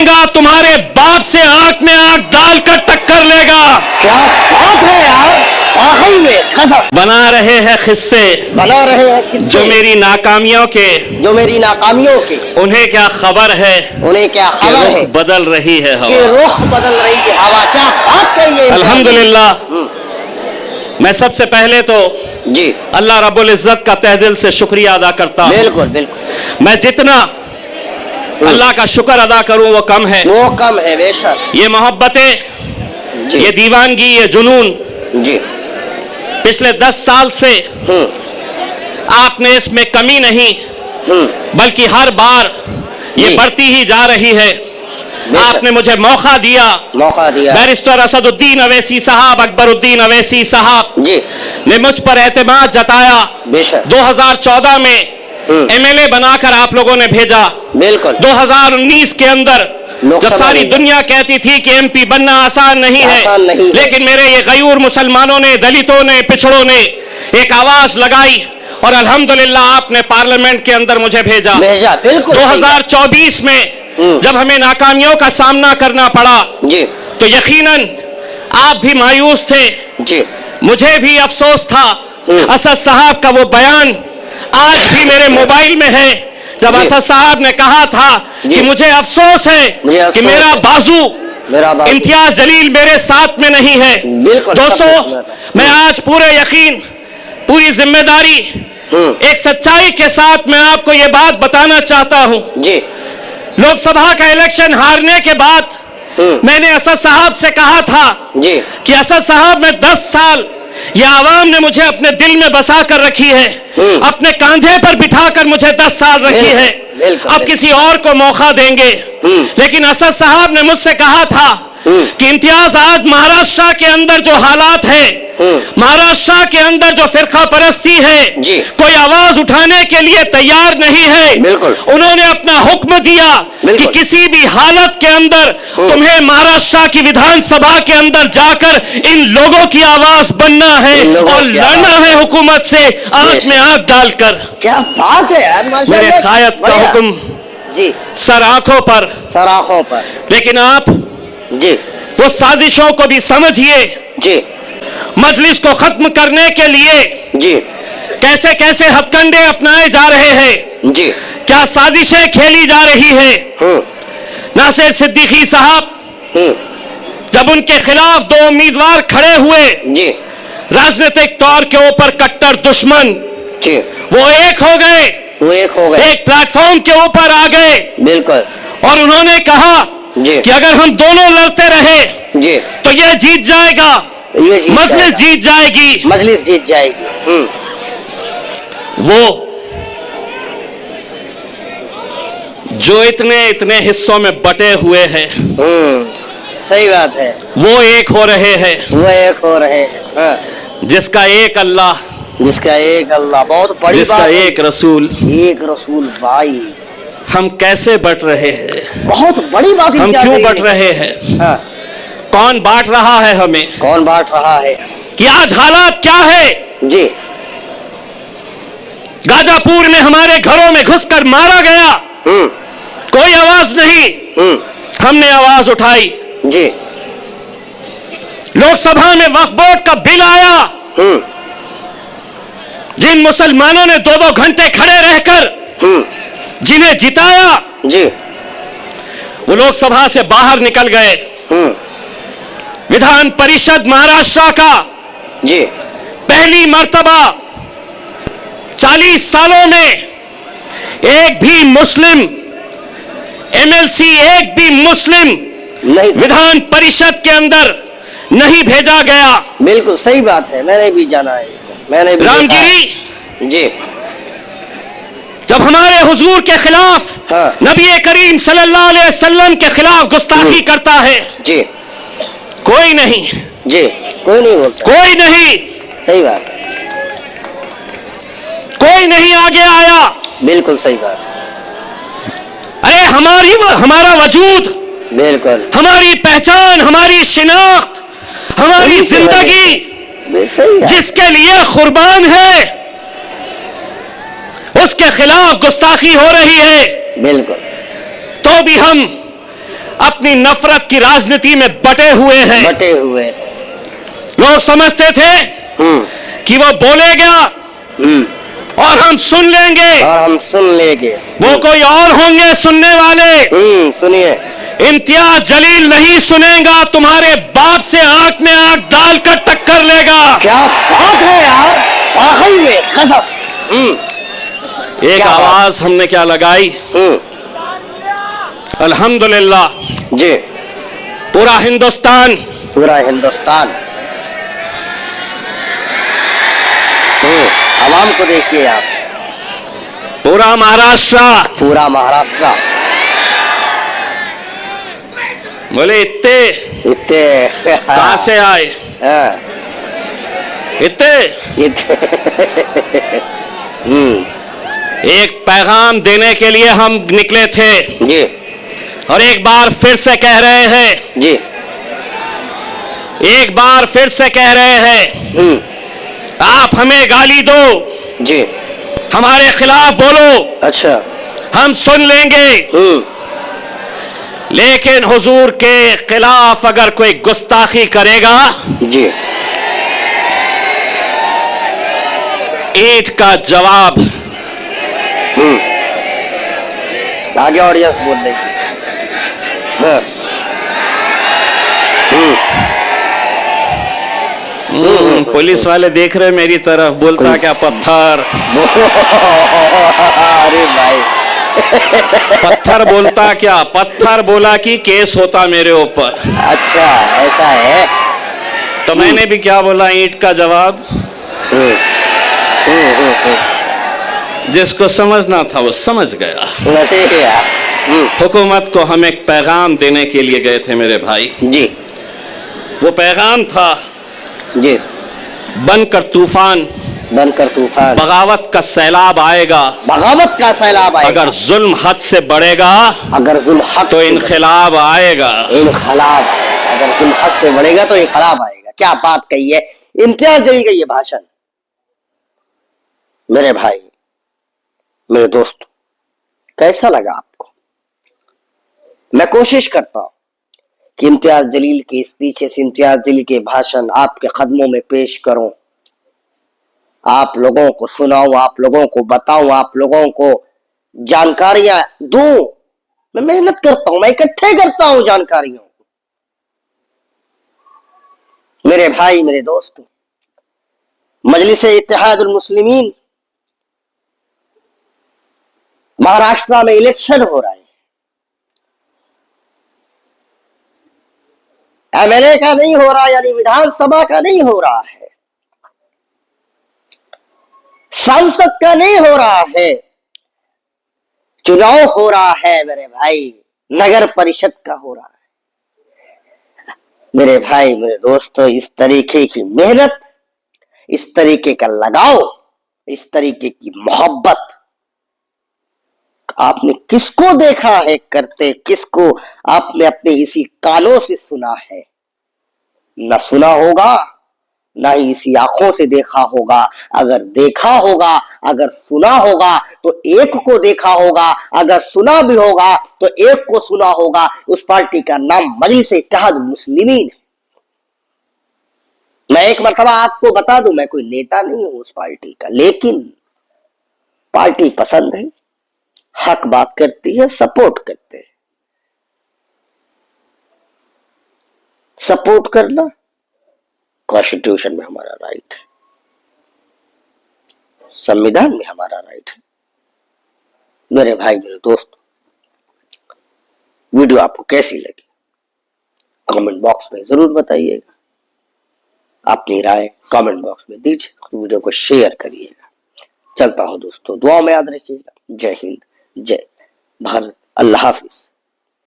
तुम्हारे बाप से आंख में आंख डालकर टक्कर लेगा। क्या बात है यार, वाकई में कसम। बना रहे हैं किस्से, बना रहे हैं किस्से जो मेरी नाकामियों के, जो मेरी नाकामियों के। उन्हें क्या खबर है, उन्हें क्या खबर है बदल रही है कि हवा। रुख बदल रही है हवा। क्या बात कही है। अल्हम्दुलिल्लाह, मैं सबसे पहले तो जी अल्लाह रब्बुल इज्जत का तहे दिल से शुक्रिया अदा करता हूँ। बिल्कुल बिल्कुल। मैं जितना अल्लाह का शुक्र अदा करूं वो कम है। वो कम है बेशक। ये मोहब्बतें, ये दीवानगी, ये जुनून जी पिछले 10 साल से आपने इसमें कमी नहीं बल्कि हर बार ये बढ़ती ही जा रही है। आपने मुझे मौका दिया। बैरिस्टर असदुद्दीन अवैसी साहब, अकबरुद्दीन अवैसी साहब जी ने मुझ पर एतमाद जताया। बेशक 2014 में एमएलए बनाकर आप लोगों ने भेजा। बिल्कुल 2019 के अंदर जब सारी दुनिया कहती थी कि एमपी बनना आसान नहीं है, लेकिन मेरे ये गयूर मुसलमानों ने, दलितों ने, पिछड़ों ने एक आवाज लगाई और अल्हम्दुलिल्लाह आपने पार्लियामेंट के अंदर मुझे भेजा। बिल्कुल 2024 में जब हमें नाकामियों का सामना करना पड़ा जी तो यकीनन आप भी मायूस थे जी, मुझे मुझे भी अफसोस था। असद साहब का वो बयान आज भी मेरे मोबाइल में है, जब असद साहब ने कहा था कि मुझे अफसोस है कि मेरा बाजू इम्तियाज जलील मेरे साथ में नहीं है। दोस्तों, मैं आज पूरे यकीन, पूरी जिम्मेदारी, एक सच्चाई के साथ मैं आपको ये बात बताना चाहता हूं। जी लोकसभा का इलेक्शन हारने के बाद मैंने असद साहब से कहा था जी कि असद साहब, मैं 10 साल यह आवाम ने मुझे अपने दिल में बसा कर रखी है, अपने कंधे पर बिठाकर मुझे 10 साल रखी है, अब किसी और को मौका देंगे। लेकिन असद साहब ने मुझसे कहा था कि इम्तियाज, आज महाराष्ट्र के अंदर जो हालात है, महाराष्ट्र के अंदर जो फिरका परस्ती है, कोई आवाज उठाने के लिए तैयार नहीं है। उन्होंने अपना हुक्म दिया कि किसी भी हालत के अंदर तुम्हें महाराष्ट्र की विधानसभा के अंदर जाकर इन लोगों की आवाज बनना है और लड़ना है हुकूमत से आंख में आंख डालकर। क्या बात है यार, मेरे कायद का हुक्म जी सर आंखों पर, सर आंखों पर। लेकिन आप जी वो साजिशों को भी समझिए। जी मजलिस को खत्म करने के लिए जी कैसे कैसे हथकंडे अपनाए जा रहे हैं, जी क्या साजिशें खेली जा रही है। नासिर सिद्दीकी साहब, जब उनके खिलाफ 2 उम्मीदवार खड़े हुए, जी राजनीतिक तौर के ऊपर कट्टर दुश्मन, जी वो एक हो गए, एक प्लेटफॉर्म के ऊपर आ गए। बिल्कुल। और उन्होंने कहा कि अगर हम दोनों लड़ते रहे जी तो ये जीत जाएगा, मजलिस जीत जाएगी, मजलिस जीत जाएगी। वो जो इतने इतने हिस्सों में बटे हुए हैं, सही बात है, वो एक हो रहे हैं। वो एक हो रहे हैं। जिसका एक अल्लाह, जिसका एक अल्लाह, बहुत बड़ी जिसका बात, एक रसूल। एक रसूल भाई। हम कैसे बट रहे हैं, बहुत बड़ी बात। हम क्यों बट रहे हैं, हाँ। कौन बांट रहा है हमें, कौन बांट रहा है, कि आज हालात क्या है। जी गाजापुर में हमारे घरों में घुसकर मारा गया, कोई आवाज नहीं, हमने आवाज उठाई। जी लोकसभा में वक्फ बोर्ड का बिल आया, जिन मुसलमानों ने 2-2 घंटे खड़े रहकर जिन्हें जिताया, जी वो लोकसभा से बाहर निकल गए। विधान परिषद महाराष्ट्र का जी पहली मर्तबा 40 सालों में एक भी मुस्लिम एमएलसी, एक भी मुस्लिम नहीं विधान परिषद के अंदर नहीं भेजा गया। बिल्कुल सही बात है, मैंने भी जाना है इसको, मैंने भी रामगिरी जी जब हमारे हुजूर के खिलाफ, हाँ। नबी करीम सल्लल्लाहु अलैहि वसल्लम के खिलाफ गुस्ताखी करता है, जी कोई नहीं, जी कोई नहीं बोलता, कोई नहीं, सही बात, कोई नहीं आगे आया। बिल्कुल सही बात। अरे हमारा वजूद, बिल्कुल हमारी पहचान, हमारी शिनाख्त, हमारी जिंदगी जिसके लिए कुर्बान है, उसके खिलाफ गुस्ताखी हो रही है। बिल्कुल। तो भी हम अपनी नफरत की राजनीति में बटे हुए हैं। बटे हुए। लोग समझते थे कि वो बोलेगा और हम सुन लेंगे, और हम सुन लेंगे। वो कोई और होंगे सुनने वाले। सुनिए, इम्तियाज जलील नहीं सुनेगा, तुम्हारे बाप से आंख में आंख डालकर टक्कर लेगा। क्या बात है यार, वाकई में गजब। एक आवाज हमने क्या लगाई, अल्हम्दुलिल्लाह जी, पूरा हिंदुस्तान, पूरा हिंदुस्तान। आवाम को देखिए आप, पूरा महाराष्ट्र, पूरा महाराष्ट्र। बोले इतने इतने कहां से आए, इतने एक पैगाम देने के लिए हम निकले थे जी, और एक बार फिर से कह रहे हैं जी, एक बार फिर से कह रहे हैं, आप हमें गाली दो, जी, हमारे खिलाफ बोलो, अच्छा, हम सुन लेंगे, लेकिन हुजूर के खिलाफ अगर कोई गुस्ताखी करेगा, जी, ईंट का जवाब। आगे ऑडियंस बोल रही है। पुलिस वाले देख रहे मेरी तरफ, बोलता क्या पत्थर, अरे भाई, पत्थर बोलता क्या, पत्थर बोला कि केस होता मेरे ऊपर। अच्छा ऐसा है। तो मैंने भी क्या बोला, ईंट का जवाब। जिसको समझना था वो समझ गया। हुकूमत को हम एक पैगाम देने के लिए गए थे मेरे भाई जी, वो पैगाम था जी, बनकर तूफान, बनकर तूफान, बगावत का सैलाब आएगा, बगावत का सैलाब आएगा, अगर जुल्म हद से बढ़ेगा, अगर जुल्म हद तो इनकलाब आएगा, इनकलाब, अगर जुल्म हद से बढ़ेगा तो इनकलाब आएगा। क्या बात कही है, इम्तियाज जलील का ये भाषण। मेरे भाई, मेरे दोस्त, कैसा लगा आपको? मैं कोशिश करता हूं कि इम्तियाज जलील के स्पीचेस, इम्तियाज जलील के भाषण आपके कदमों में पेश करूं, आप लोगों को सुनाऊं, आप लोगों को बताऊं, आप लोगों को जानकारियां दूं। मैं मेहनत करता हूं, मैं इकट्ठे करता हूं जानकारियों। मेरे भाई, मेरे दोस्त, मजलिस-ए इत्तेहादुल मुस्लिमीन, महाराष्ट्र में इलेक्शन हो रहा है। एमएलए का नहीं हो रहा, यानी विधानसभा का नहीं हो रहा है, संसद का नहीं हो रहा है, चुनाव हो रहा है मेरे भाई, नगर परिषद का हो रहा है। मेरे भाई, मेरे दोस्तों, इस तरीके की मेहनत, इस तरीके का लगाव, इस तरीके की मोहब्बत आपने किसको देखा है करते, किसको आपने अपने इसी कानों से सुना है? न सुना होगा, ना ही इसी आंखों से देखा होगा। अगर देखा होगा, अगर सुना होगा तो एक को देखा होगा, अगर सुना भी होगा तो एक को सुना होगा। उस पार्टी का नाम मजलिस-ए इत्तेहादुल मुस्लिमीन है। मैं एक मरतबा आपको बता दूं, मैं कोई नेता नहीं हूं उस पार्टी का, लेकिन पार्टी पसंद है, हक बात करती है, सपोर्ट करते हैं। सपोर्ट करना कॉन्स्टिट्यूशन में हमारा राइट है, संविधान में हमारा राइट है। मेरे भाई, मेरे दोस्त, वीडियो आपको कैसी लगी कमेंट बॉक्स में जरूर बताइएगा। अपनी राय कमेंट बॉक्स में दीजिएगा, वीडियो को शेयर करिएगा। चलता हूं दोस्तों, दुआ में याद रखिएगा। जय हिंद, जय भारत, अल्लाह हाफिज।